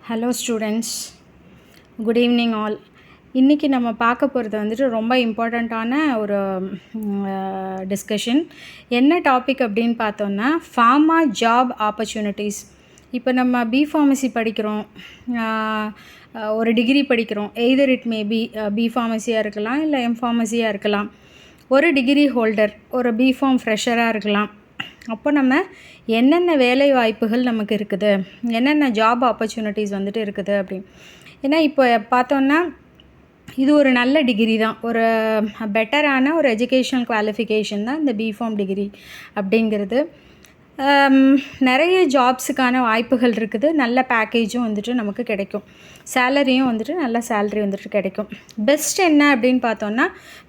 Hello students, good evening all. இன்றைக்கி நம்ம பார்க்க போகிறது வந்துட்டு ரொம்ப இம்பார்ட்டண்ட்டான ஒரு டிஸ்கஷன். என்ன டாபிக் அப்படின்னு பார்த்தோன்னா, ஃபார்மா ஜாப் ஆப்பர்ச்சுனிட்டிஸ். இப்போ நம்ம பிஃபார்மசி படிக்கிறோம், ஒரு டிகிரி படிக்கிறோம். எய்தர் இட் மேபி பிஃபார்மசியாக இருக்கலாம், இல்லை எம்ஃபார்மசியாக இருக்கலாம். ஒரு டிகிரி ஹோல்டர், ஒரு பிஃபார்ம் ஃப்ரெஷராக இருக்கலாம். அப்போ நம்ம என்னென்ன வேலை வாய்ப்புகள் நமக்கு இருக்குது, என்னென்ன ஜாப் ஆப்பர்ச்சுனிட்டிஸ் வந்துட்டு இருக்குது அப்படின்னு. ஏன்னா இப்போ பார்த்தோன்னா இது ஒரு நல்ல டிகிரி தான், ஒரு பெட்டரான ஒரு எஜுகேஷ்னல் குவாலிஃபிகேஷன் தான் இந்த பிஃபார்ம் டிகிரி அப்படிங்கிறது. நிறைய ஜாப்ஸுக்கான வாய்ப்புகள் இருக்குது, நல்ல பேக்கேஜும் வந்துட்டு நமக்கு கிடைக்கும், சேலரியும் வந்துட்டு நல்ல சேலரி வந்துட்டு கிடைக்கும். பெஸ்ட் என்ன அப்படின்னு பார்த்தோன்னா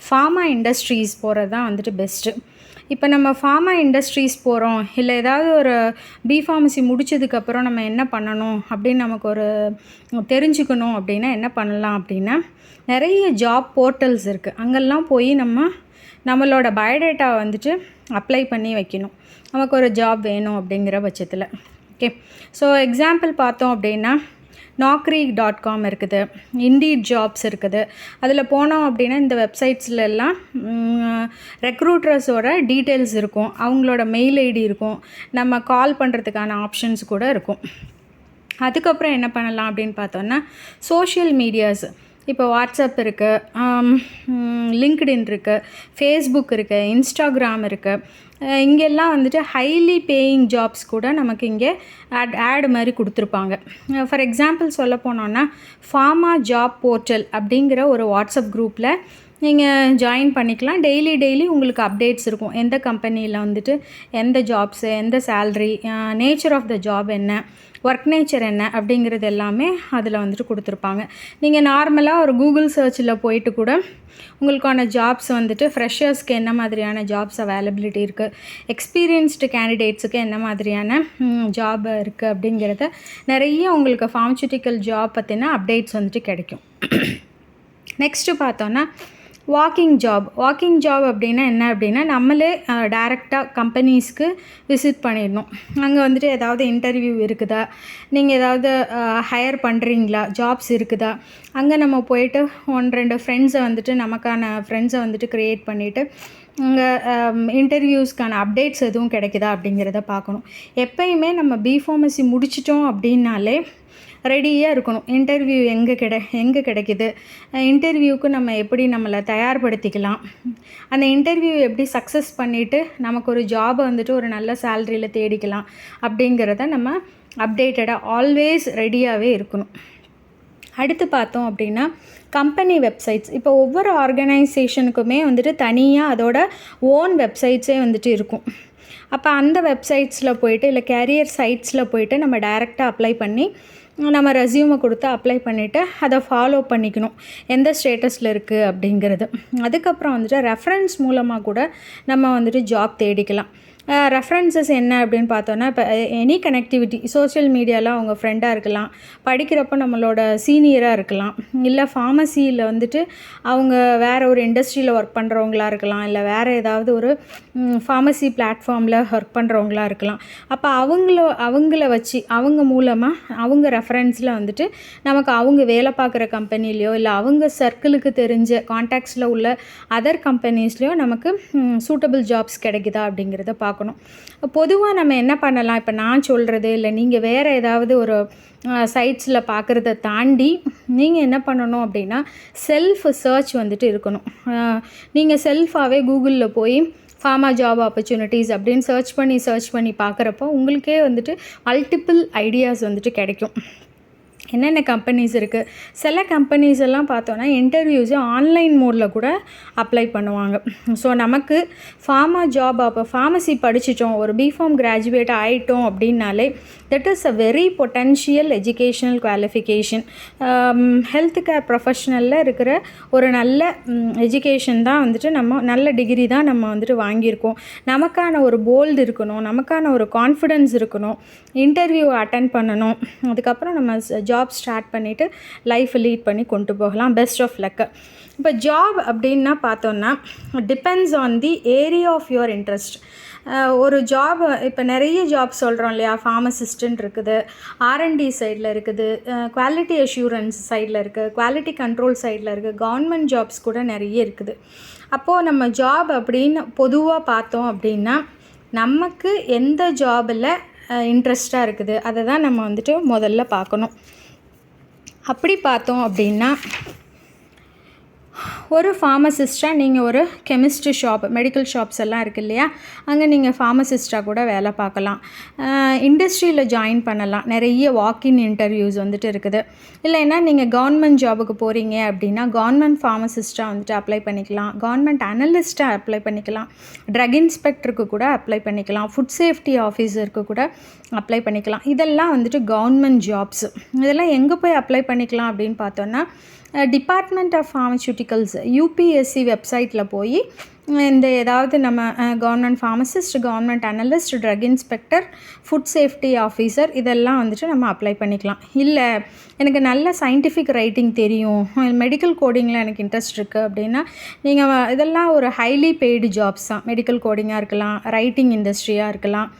ஃபார்மா இண்டஸ்ட்ரீஸ் போகிறது தான் வந்துட்டு பெஸ்ட்டு. இப்போ நம்ம ஃபார்மா இண்டஸ்ட்ரீஸ் போகிறோம், இல்லை ஏதாவது ஒரு பிஃபார்மசி முடித்ததுக்கப்புறம் நம்ம என்ன பண்ணணும் அப்படின்னு நமக்கு ஒரு தெரிஞ்சுக்கணும் அப்படின்னா என்ன பண்ணலாம் அப்படின்னா, நிறைய ஜாப் போர்ட்டல்ஸ் இருக்குது. அங்கெல்லாம் போய் நம்மளோட பயோடேட்டா வந்துட்டு அப்ளை பண்ணி வைக்கணும், நமக்கு ஒரு ஜாப் வேணும் அப்படிங்கிற பட்சத்தில். ஓகே, ஸோ எக்ஸாம்பிள் பார்த்தோம் அப்படின்னா naukri.com இருக்குது, இண்டீட் ஜாப்ஸ் இருக்குது. அதில் போனோம் அப்படின்னா இந்த வெப்சைட்ஸ்லாம் ரெக்ரூட்டர்ஸோட டீட்டெயில்ஸ் இருக்கும், அவங்களோட மெயில் ஐடி இருக்கும், நம்ம கால் பண்ணுறதுக்கான ஆப்ஷன்ஸ் கூட இருக்கும். அதுக்கப்புறம் என்ன பண்ணலாம் அப்படின்னு பார்த்தோன்னா, சோஷியல் மீடியாஸ். இப்போ வாட்ஸ்அப் இருக்குது, லிங்க்டின் இருக்குது, ஃபேஸ்புக் இருக்குது, இன்ஸ்டாகிராம் இருக்குது. இங்கெல்லாம் வந்துட்டு ஹைலி பேயிங் ஜாப்ஸ் கூட நமக்கு இங்கே ஆட் மாதிரி கொடுத்துருப்பாங்க. ஃபார் எக்ஸாம்பிள் சொல்ல போனோன்னா, ஃபார்மா ஜாப் போர்ட்டல் அப்படிங்கிற ஒரு வாட்ஸ்அப் குரூப்பில் நீங்கள் ஜாயின் பண்ணிக்கலாம். டெய்லி உங்களுக்கு அப்டேட்ஸ் இருக்கும், எந்த கம்பெனியில் வந்துட்டு எந்த ஜாப்ஸு, எந்த salary, nature of the job என்ன, ஒர்க் நேச்சர் என்ன அப்படிங்கிறது எல்லாமே அதில் வந்துட்டு கொடுத்துருப்பாங்க. நீங்கள் நார்மலாக ஒரு கூகுள் சர்ச்சில் போயிட்டு கூட உங்களுக்கான ஜாப்ஸ் வந்துட்டு ஃப்ரெஷர்ஸ்க்கு என்ன மாதிரியான ஜாப்ஸ் அவைலபிலிட்டி இருக்குது, எக்ஸ்பீரியன்ஸ்டு கேண்டிடேட்ஸுக்கு என்ன மாதிரியான ஜாப் இருக்குது அப்படிங்கிறத நிறைய உங்களுக்கு ஃபார்மசூட்டிக்கல் ஜாப் பற்றின அப்டேட்ஸ் வந்துட்டு கிடைக்கும். நெக்ஸ்ட்டு பார்த்தோன்னா வாக்கிங் ஜாப் அப்படின்னா என்ன அப்படின்னா, நம்மளே டைரெக்டாக கம்பெனிஸ்க்கு விசிட் பண்ணிடணும். அங்கே வந்துட்டு ஏதாவது இன்டர்வியூ இருக்குதா, நீங்கள் ஏதாவது ஹையர் பண்ணுறீங்களா, ஜாப்ஸ் இருக்குதா, அங்கே நம்ம போயிட்டு 1-2 ஃப்ரெண்ட்ஸை வந்துட்டு நமக்கான ஃப்ரெண்ட்ஸை வந்துட்டு க்ரியேட் பண்ணிவிட்டு அங்கே இன்டர்வியூஸ்க்கான அப்டேட்ஸ் எதுவும் கிடைக்குதா அப்படிங்கிறத பார்க்கணும். எப்பயுமே நம்ம பிஃபார்மசி முடிச்சிட்டோம் அப்படின்னாலே ரெடியாக இருக்கணும். இன்டர்வியூ எங்கே கிடைக்கிது, இன்டர்வியூவுக்கு நம்ம எப்படி நம்மளை தயார்படுத்திக்கலாம், அந்த இன்டர்வியூ எப்படி சக்ஸஸ் பண்ணிவிட்டு நமக்கு ஒரு ஜாபை வந்துட்டு ஒரு நல்ல சேலரியில் தேடிக்கலாம் அப்படிங்கிறத நம்ம அப்டேட்டடாக ஆல்வேஸ் ரெடியாகவே இருக்கணும். அடுத்து பார்த்தோம் அப்படின்னா கம்பெனி வெப்சைட்ஸ். இப்போ ஒவ்வொரு ஆர்கனைசேஷனுக்குமே வந்துட்டு தனியாக அதோட ஓன் வெப்சைட்ஸே வந்துட்டு இருக்கும். அப்போ அந்த வெப்சைட்ஸில் போய்ட்டு இல்லை கேரியர் சைட்ஸில் போய்ட்டு நம்ம டைரெக்டாக அப்ளை பண்ணி நம்ம ரெஸ்யூமை கொடுத்து அப்ளை பண்ணிவிட்டு அதை ஃபாலோ பண்ணிக்கணும், எந்த ஸ்டேட்டஸில் இருக்குது அப்படிங்கிறது. அதுக்கப்புறம் வந்துட்டு ரெஃபரன்ஸ் மூலமாக கூட நம்ம வந்துட்டு ஜாப் தேடிக்கலாம். ரெஃபரன்சஸ் என்ன அப்படின்னு பார்த்தோன்னா, இப்போ எனி கனெக்டிவிட்டி, சோஷியல் மீடியாவில் அவங்க ஃப்ரெண்டாக இருக்கலாம், படிக்கிறப்போ நம்மளோட சீனியராக இருக்கலாம், இல்லை ஃபார்மசியில் வந்துட்டு அவங்க வேறு ஒரு இண்டஸ்ட்ரியில் ஒர்க் பண்ணுறவங்களா இருக்கலாம், இல்லை வேறு ஏதாவது ஒரு ஃபார்மசி பிளாட்ஃபார்மில் ஒர்க் பண்ணுறவங்களா இருக்கலாம். அப்போ அவங்கள வச்சு அவங்க மூலமாக அவங்க ரெஃபரன்ஸில் வந்துட்டு நமக்கு அவங்க வேலை பார்க்குற கம்பெனிலேயோ இல்லை அவங்க சர்க்கிளுக்கு தெரிஞ்ச கான்டாக்ட்ஸில் உள்ள அதர் கம்பெனிஸ்லேயோ நமக்கு சூட்டபிள் ஜாப்ஸ் கிடைக்குதா அப்படிங்கிறத பார்க்கணும். பொதுவாக நம்ம என்ன பண்ணலாம், இப்போ நான் சொல்கிறது இல்லை நீங்கள் வேறு ஏதாவது ஒரு சைட்ஸில் பார்க்குறத தாண்டி நீங்கள் என்ன பண்ணணும் அப்படின்னா செல்ஃப் சர்ச் வந்துட்டு இருக்கணும். நீங்கள் செல்ஃபாகவே கூகுளில் போய் ஃபார்மா ஜாப் ஆப்பர்ச்சுனிட்டிஸ் அப்படின்னு சர்ச் பண்ணி பார்க்குறப்போ உங்களுக்கே வந்துட்டு மல்டிபிள் ஐடியாஸ் வந்துட்டு கிடைக்கும், என்னென்ன கம்பெனிஸ் இருக்குது. சில கம்பெனிஸ் எல்லாம் பார்த்தோன்னா இன்டர்வியூஸு ஆன்லைன் மோடில் கூட அப்ளை பண்ணுவாங்க. ஸோ நமக்கு ஃபார்மா ஜாப், அப்போ ஃபார்மசி படிச்சிட்டோம், ஒரு பிஃபார்ம் கிராஜுவேட் ஆகிட்டோம் அப்படின்னாலே that is a very potential educational qualification. Health care ப்ரொஃபஷ்னலில் இருக்கிற ஒரு நல்ல எஜுகேஷன் தான் வந்துட்டு நம்ம நல்ல டிகிரி தான் நம்ம வந்துட்டு வாங்கியிருக்கோம். நமக்கான ஒரு போல்டு இருக்கணும், நமக்கான ஒரு கான்ஃபிடென்ஸ் இருக்கணும், இன்டர்வியூ அட்டன் பண்ணணும், அதுக்கப்புறம் நம்ம ஜாப் ஸ்டார்ட் பண்ணிவிட்டு லைஃப்பை லீட் பண்ணி கொண்டு போகலாம். Best of luck. இப்போ ஜாப் அப்படின்னா பார்த்தோன்னா depends on the area of your interest. ஒரு ஜாப் இப்போ நிறைய ஜாப் சொல்கிறோம் இல்லையா, ஃபார்மசிஸ்டன்ட் இருக்குது, R&D சைடில் இருக்குது, குவாலிட்டி அஷ்யூரன்ஸ் சைடில் இருக்குது, குவாலிட்டி கண்ட்ரோல் சைடில் இருக்குது, கவர்மெண்ட் ஜாப்ஸ் கூட நிறைய இருக்குது. அப்போது நம்ம ஜாப் அப்படின்னு பொதுவாக பார்த்தோம் அப்படின்னா நமக்கு எந்த ஜாபில் இன்ட்ரெஸ்ட்டாக இருக்குது அதை தான் நம்ம வந்துட்டு முதல்ல பார்க்கணும். அப்படி பார்த்தோம் அப்படின்னா ஒரு ஃபார்மசிஸ்ட்டாக நீங்கள் ஒரு கெமிஸ்ட்ரி ஷாப், மெடிக்கல் ஷாப்ஸ் எல்லாம் இருக்குது இல்லையா, அங்கே நீங்கள் ஃபார்மசிஸ்ட்டாக கூட வேலை பார்க்கலாம். இண்டஸ்ட்ரியில் ஜாயின் பண்ணலாம். நிறைய வாக்கின் இன்டர்வியூஸ் வந்துட்டு இருக்குது. இல்லைன்னா நீங்கள் கவர்மெண்ட் ஜாபுக்கு போகிறீங்க அப்படின்னா கவர்மெண்ட் ஃபார்மசிஸ்ட்டாக வந்துட்டு அப்ளை பண்ணிக்கலாம், கவர்மெண்ட் அனலிஸ்ட்டாக அப்ளை பண்ணிக்கலாம், ட்ரக் இன்ஸ்பெக்டருக்கு கூட அப்ளை பண்ணிக்கலாம், ஃபுட் சேஃப்டி ஆஃபீஸருக்கு கூட அப்ளை பண்ணிக்கலாம். இதெல்லாம் வந்துட்டு கவர்மெண்ட் ஜாப்ஸ். இதெல்லாம் எங்கே போய் அப்ளை பண்ணிக்கலாம் அப்படின்னு பார்த்தோன்னா டிபார்ட்மெண்ட் ஆஃப் ஃபார்மசூட்டிக்கல்ஸ் UPSC வெப்சைட்டில் போய் இந்த ஏதாவது நம்ம government pharmacist, government analyst, drug inspector, food safety officer இதெல்லாம் வந்துட்டு நம்ம அப்ளை பண்ணிக்கலாம். இல்லை எனக்கு நல்ல சயின்டிஃபிக் ரைட்டிங் தெரியும், மெடிக்கல் கோடிங்கில் எனக்கு இன்ட்ரெஸ்ட் இருக்குது அப்படின்னா நீங்கள் இதெல்லாம் ஒரு ஹைலி பெய்டு ஜாப்ஸ் தான். மெடிக்கல் கோடிங்காக இருக்கலாம், ரைட்டிங் இண்டஸ்ட்ரியாக இருக்கலாம்,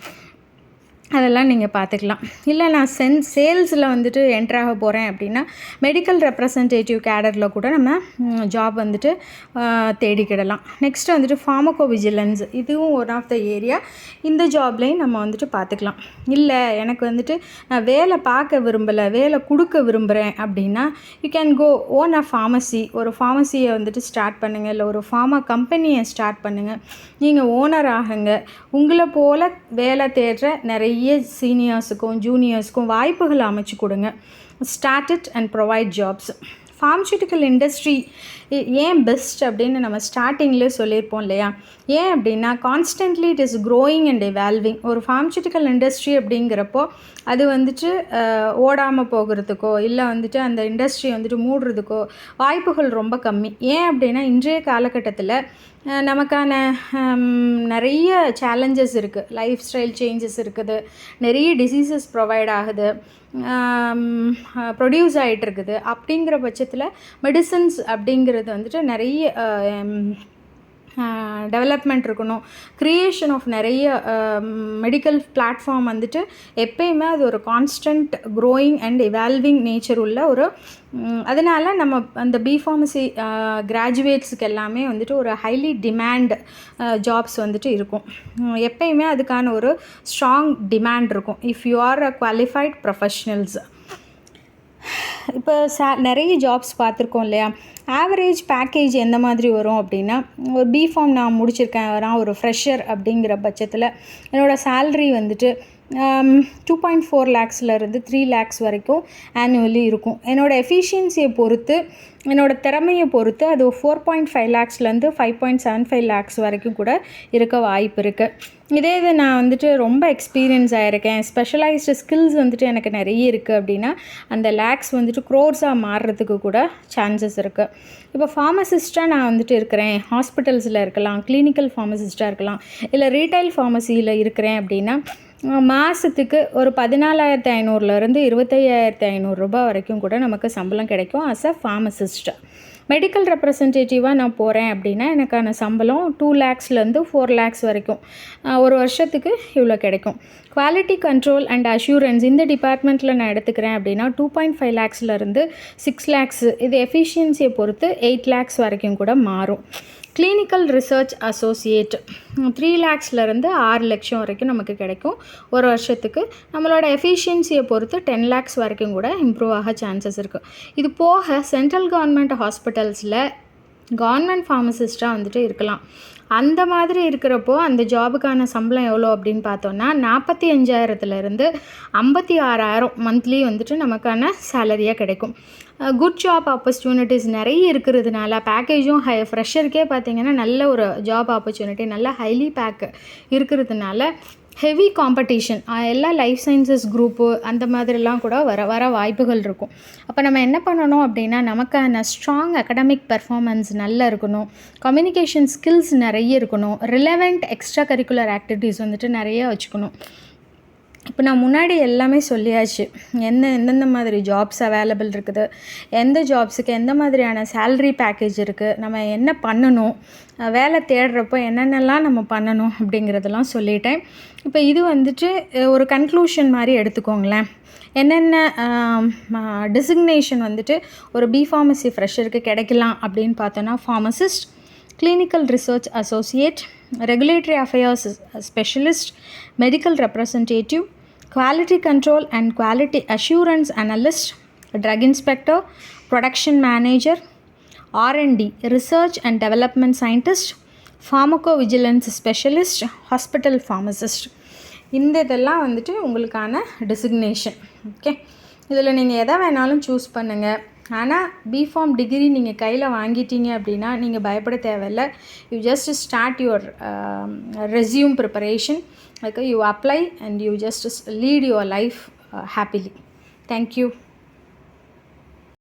அதெல்லாம் நீங்கள் பார்த்துக்கலாம். இல்லை நான் சேல்ஸில் வந்துட்டு என்ட்ராக போகிறேன் அப்படின்னா மெடிக்கல் ரெப்ரசன்டேட்டிவ் கேடரில் கூட நம்ம ஜாப் வந்துட்டு தேடிக்கிடலாம். நெக்ஸ்ட்டு வந்துட்டு ஃபார்மகோ விஜிலன்ஸ், இதுவும் ஒன் ஆஃப் த ஏரியா. இந்த ஜாப்லேயும் நம்ம வந்துட்டு பார்த்துக்கலாம். இல்லை எனக்கு வந்துட்டு நான் வேலை பார்க்க விரும்பலை, வேலை கொடுக்க விரும்புகிறேன் அப்படின்னா you can go on a pharmacy. ஒரு ஃபார்மசியை வந்துட்டு ஸ்டார்ட் பண்ணுங்கள், இல்லை ஒரு ஃபார்மா கம்பெனியை ஸ்டார்ட் பண்ணுங்கள், நீங்கள் ஓனர் ஆகுங்க. உங்களை போல் வேலை தேடுற நிறைய சீனியர்ஸுக்கும் ஜூனியர்ஸுக்கும் வாய்ப்புகள் அமைச்சு கொடுங்க. Start it and provide jobs. Pharmaceutical industry ஏன் பெஸ்ட் அப்படின்னு நம்ம ஸ்டார்டிங்கில் சொல்லியிருப்போம் இல்லையா. ஏன் அப்படின்னா constantly it is growing and evolving. ஒரு ஃபார்மசூட்டிக்கல் இண்டஸ்ட்ரி அப்படிங்கிறப்போ அது வந்துட்டு ஓடாமல் போகிறதுக்கோ இல்லை வந்துட்டு அந்த இண்டஸ்ட்ரி வந்துட்டு மூடுறதுக்கோ வாய்ப்புகள் ரொம்ப கம்மி. ஏன் அப்படின்னா இன்றைய காலகட்டத்தில் நமக்கான நிறைய சேலஞ்சஸ் இருக்குது, லைஃப் ஸ்டைல் சேஞ்சஸ் இருக்குது, நிறைய டிசீசஸ் ப்ரொவைட் ஆகுது, ப்ரொடியூஸ் ஆகிட்டு இருக்குது. அப்படிங்கிற பட்சத்தில் மெடிசன்ஸ் அப்படிங்கிறது வந்துட்டு நிறைய டெவலப்மெண்ட் இருக்கணும். க்ரியேஷன் ஆஃப் நிறைய மெடிக்கல் பிளாட்ஃபார்ம் வந்துட்டு எப்பயுமே அது ஒரு constant growing and evolving nature உள்ள ஒரு அதனால் நம்ம அந்த பிஃபார்மசி கிராஜுவேட்ஸுக்கு எல்லாமே வந்துட்டு ஒரு ஹைலி டிமாண்ட் ஜாப்ஸ் வந்துட்டு இருக்கும். எப்பயுமே அதுக்கான ஒரு ஸ்ட்ராங் டிமாண்ட் இருக்கும் if you are a qualified professionals. இப்போ நிறைய ஜாப்ஸ் பார்த்துருக்கோம் இல்லையா. ஆவரேஜ் பேக்கேஜ் எந்த மாதிரி வரும் அப்படின்னா, ஒரு பிஃபார்ம் நான் முடிச்சிருக்கேன், நான் ஒரு ஃப்ரெஷர் அப்படிங்கிற பட்சத்தில் என்னோடய சேல்ரி வந்துட்டு 2.4 lakhsலேருந்து 3 lakhs வரைக்கும் ஆனுவலி இருக்கும். என்னோடய எஃபிஷியன்சியை பொறுத்து, என்னோடய திறமையை பொறுத்து அது 4.5 lakhsலேருந்து 5.75 lakhs வரைக்கும் கூட இருக்க வாய்ப்பு இருக்குது. இதே இது நான் வந்துட்டு ரொம்ப எக்ஸ்பீரியன்ஸ் ஆகிருக்கேன், ஸ்பெஷலைஸ்டு ஸ்கில்ஸ் வந்துட்டு எனக்கு நிறைய இருக்குது அப்படின்னா அந்த லேக்ஸ் வந்துட்டு க்ரோர்ஸாக மாறுறதுக்கு கூட சான்சஸ் இருக்குது. இப்போ ஃபார்மசிஸ்ட்டாக நான் வந்துட்டு இருக்கிறேன், ஹாஸ்பிட்டல்ஸில் இருக்கலாம், கிளினிக்கல் ஃபார்மசிஸ்ட்டாக இருக்கலாம், இல்லை ரீட்டைல் ஃபார்மசியில் இருக்கிறேன் அப்படின்னா மாதத்துக்கு ஒரு 14,500லேருந்து 25,500 ரூபா வரைக்கும் கூட நமக்கு சம்பளம் கிடைக்கும் அஸ் அ ஃபார்மசிஸ்ட். மெடிக்கல் ரெப்ரசன்டேட்டிவாக நான் போகிறேன் அப்படின்னா எனக்கான சம்பளம் 2 lakhsலேருந்து 4 lakhs வரைக்கும் ஒரு வருஷத்துக்கு இவ்வளோ கிடைக்கும். குவாலிட்டி கண்ட்ரோல் அண்ட் அஷ்யூரன்ஸ் இந்த டிபார்ட்மெண்ட்டில் நான் எடுத்துக்கிறேன் அப்படின்னா 2.5 lakhsலேருந்து 6 lakhs, இது எஃபிஷியன்சியை பொறுத்து 8 lakhs வரைக்கும் கூட மாறும். கிளினிக்கல் ரிசர்ச் அசோசியேட் 3 lakhsலேருந்து 6 லட்சம் வரைக்கும் நமக்கு கிடைக்கும் ஒரு வருஷத்துக்கு. நம்மளோட எஃபிஷியன்சியை பொறுத்து 10 lakhs வரைக்கும் கூட இம்ப்ரூவ் ஆக சான்சஸ் இருக்குது. இது போக சென்ட்ரல் கவர்மெண்ட் ஹாஸ்பிட்டல்ஸில் கவர்மெண்ட் ஃபார்மசிஸ்ட்டாக வந்துட்டு இருக்கலாம். அந்த மாதிரி இருக்கிறப்போ அந்த ஜாபுக்கான சம்பளம் எவ்வளோ அப்படின்னு பார்த்தோன்னா 45,000லேருந்து 56,000 மந்த்லி வந்துட்டு நமக்கான சேலரியாக கிடைக்கும். குட் ஜாப் ஆப்பர்ச்சுனிட்டிஸ் நிறைய இருக்கிறதுனால பேக்கேஜும் ஃப்ரெஷருக்கே பார்த்திங்கன்னா நல்ல ஒரு ஜாப் ஆப்பர்ச்சுனிட்டி, நல்ல ஹைலி பேக் இருக்கிறதுனால ஹெவி காம்படிஷன் எல்லா லைஃப் சயின்சஸ் குரூப்பு அந்த மாதிரிலாம் கூட வர வாய்ப்புகள் இருக்கும். அப்போ நம்ம என்ன பண்ணணும் அப்படின்னா நமக்கான ஸ்ட்ராங் அகடமிக் பெர்ஃபார்மன்ஸ் நல்லா இருக்கணும், கம்யூனிகேஷன் ஸ்கில்ஸ் நிறைய இருக்கணும், ரிலவெண்ட் எக்ஸ்ட்ரா கரிக்குலர் ஆக்டிவிட்டீஸ் வந்துட்டு நிறைய வச்சுக்கணும். இப்போ நான் முன்னாடி எல்லாமே சொல்லியாச்சு, எந்தெந்த மாதிரி ஜாப்ஸ் அவைலபிள் இருக்குது, எந்த ஜாப்ஸுக்கு எந்த மாதிரியான சேலரி பேக்கேஜ் இருக்குது, நம்ம என்ன பண்ணணும், வேலை தேடுறப்போ என்னென்னலாம் நம்ம பண்ணணும் அப்படிங்கிறதெல்லாம் சொல்லிட்டேன். இப்போ இது வந்துட்டு ஒரு கன்க்ளூஷன் மாதிரி எடுத்துக்கோங்களேன். என்னென்ன டெசிக்னேஷன் வந்துட்டு ஒரு பிஃபார்மசி ஃப்ரெஷருக்கு கிடைக்கலாம் அப்படின்னு பார்த்தோன்னா, pharmacist, clinical research associate, regulatory affairs specialist, medical representative, quality control and quality assurance analyst, drug inspector, production manager, R&D, research and development scientist, pharmacovigilance specialist, hospital pharmacist. இந்த இதெல்லாம் வந்துட்டு உங்களுக்கான டெசிக்னேஷன். ஓகே, இதில் நீங்கள் எதை வேணாலும் சூஸ் பண்ணுங்கள். ஆனால் பிஃபார்ம் டிகிரி நீங்கள் கையில் வாங்கிட்டீங்க அப்படின்னா நீங்கள் பயப்பட தேவையில்லை. You just start your resume preparation. Like you apply and you just lead your life happily. Thank you.